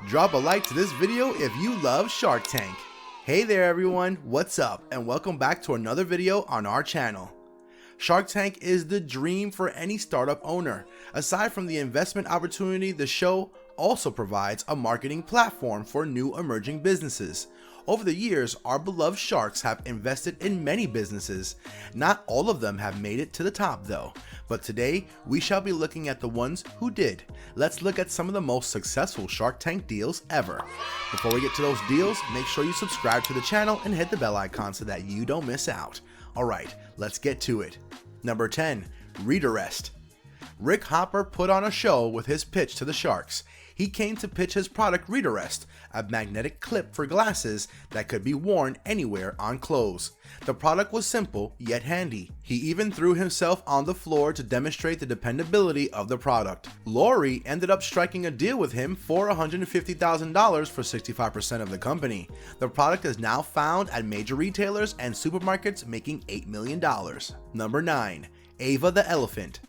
Drop a like to this video if you love Shark Tank. Hey there everyone, what's up and welcome back to another video on our channel. Shark Tank is the dream for any startup owner. Aside from the investment opportunity, the show also provides a marketing platform for new emerging businesses. Over the years, our beloved sharks have invested in many businesses. Not all of them have made it to the top though, but today we shall be looking at the ones who did. Let's look at some of the most successful Shark Tank deals ever. Before we get to those deals, make sure you subscribe to the channel and hit the bell icon so that you don't miss out. Alright, let's get to it. Number 10. Readerest. Rick Hopper put on a show with his pitch to the Sharks. He came to pitch his product Readerest, a magnetic clip for glasses that could be worn anywhere on clothes. The product was simple yet handy. He even threw himself on the floor to demonstrate the dependability of the product. Lori ended up striking a deal with him for $150,000 for 65% of the company. The product is now found at major retailers and supermarkets, making $8 million. Number 9. Ava the Elephant.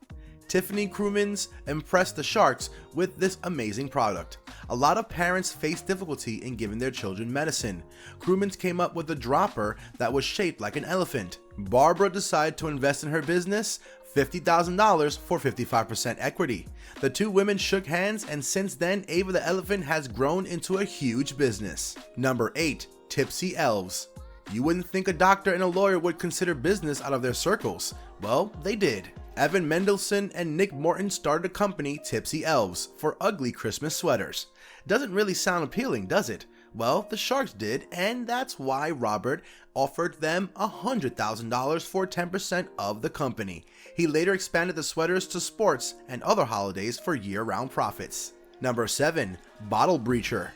Tiffany Crewmans impressed the Sharks with this amazing product. A lot of parents face difficulty in giving their children medicine. Crewmans came up with a dropper that was shaped like an elephant. Barbara decided to invest in her business, $50,000 for 55% equity. The two women shook hands, and since then Ava the Elephant has grown into a huge business. Number 8. Tipsy Elves. You wouldn't think a doctor and a lawyer would consider business out of their circles. Well, they did. Evan Mendelsohn and Nick Morton started a company, Tipsy Elves, for ugly Christmas sweaters. Doesn't really sound appealing, does it? Well, the Sharks did, and that's why Robert offered them $100,000 for 10% of the company. He later expanded the sweaters to sports and other holidays for year-round profits. Number 7. Bottle Breacher.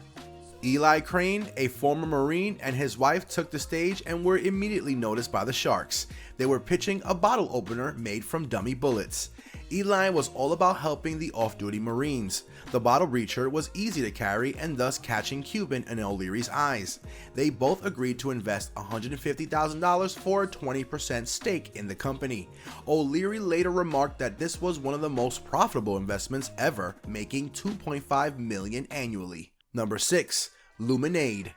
Eli Crane, a former Marine, and his wife took the stage and were immediately noticed by the Sharks. They were pitching a bottle opener made from dummy bullets. Eli was all about helping the off-duty Marines. The bottle breacher was easy to carry and thus catching Cuban and O'Leary's eyes. They both agreed to invest $150,000 for a 20% stake in the company. O'Leary later remarked that this was one of the most profitable investments ever, making $2.5 million annually. Number 6. Luminade.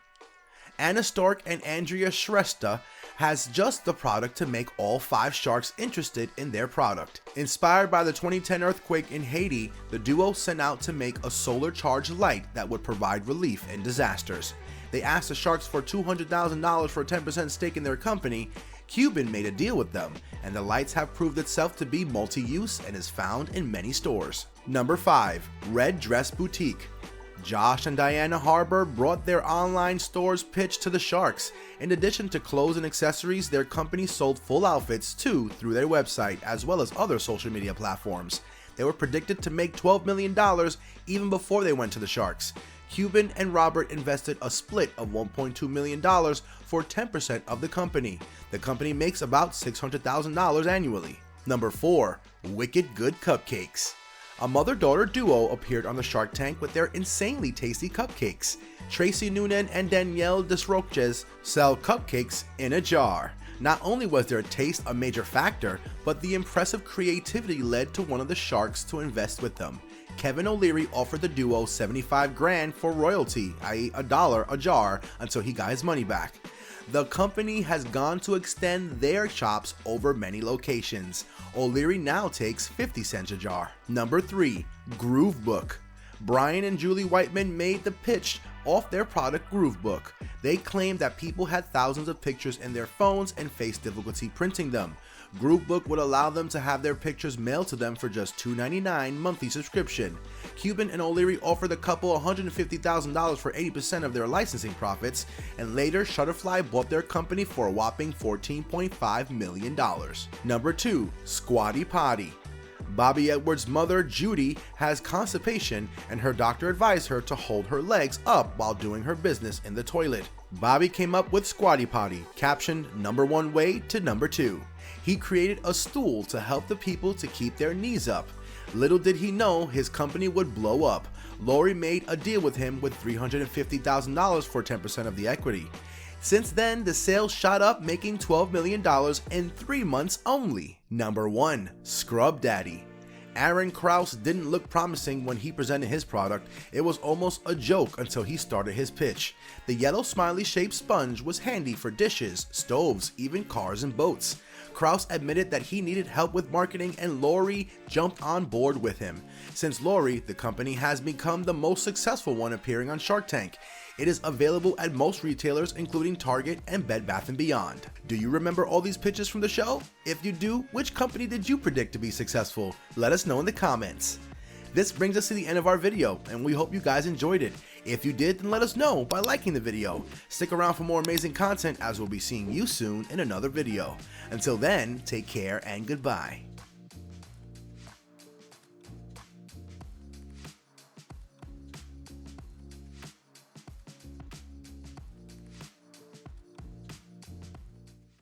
Anna Stork and Andrea Shrestha has just the product to make all 5 Sharks interested in their product. Inspired by the 2010 earthquake in Haiti, the duo set out to make a solar charged light that would provide relief in disasters. They asked the Sharks for $200,000 for a 10% stake in their company. Cuban made a deal with them, and the lights have proved itself to be multi-use and is found in many stores. Number 5. Red Dress Boutique. Josh and Diana Harbour brought their online store's pitch to the Sharks. In addition to clothes and accessories, their company sold full outfits too through their website as well as other social media platforms. They were predicted to make $12 million even before they went to the Sharks. Cuban and Robert invested a split of $1.2 million for 10% of the company. The company makes about $600,000 annually. Number 4. Wicked Good Cupcakes. A mother-daughter duo appeared on the Shark Tank with their insanely tasty cupcakes. Tracy Noonan and Danielle Desroches sell cupcakes in a jar. Not only was their taste a major factor, but the impressive creativity led to one of the Sharks to invest with them. Kevin O'Leary offered the duo $75,000 for royalty, i.e. $1 a jar, until he got his money back. The company has gone to extend their shops over many locations. O'Leary now takes 50 cents a jar. Number 3. Groovebook. Brian and Julie Whiteman made the pitch off their product Groovebook. They claimed that people had thousands of pictures in their phones and faced difficulty printing them. Groovebook would allow them to have their pictures mailed to them for just $2.99 monthly subscription. Cuban and O'Leary offered the couple $150,000 for 80% of their licensing profits, and later Shutterfly bought their company for a whopping $14.5 million. Number 2. Squatty Potty. Bobby Edwards' mother, Judy, has constipation, and her doctor advised her to hold her legs up while doing her business in the toilet. Bobby came up with Squatty Potty, captioned "Number 1 way to number 2." He created a stool to help the people to keep their knees up. Little did he know his company would blow up. Lori made a deal with him with $350,000 for 10% of the equity. Since then, the sales shot up, making $12 million in 3 months only. Number 1. Scrub Daddy. Aaron Kraus didn't look promising when he presented his product. It was almost a joke until he started his pitch. The yellow smiley shaped sponge was handy for dishes, stoves, even cars and boats. Kraus admitted that he needed help with marketing and Lori jumped on board with him. Since Lori, the company has become the most successful one appearing on Shark Tank. It is available at most retailers including Target and Bed Bath & Beyond. Do you remember all these pitches from the show? If you do, which company did you predict to be successful? Let us know in the comments. This brings us to the end of our video, and we hope you guys enjoyed it. If you did, then let us know by liking the video. Stick around for more amazing content as we'll be seeing you soon in another video. Until then, take care and goodbye.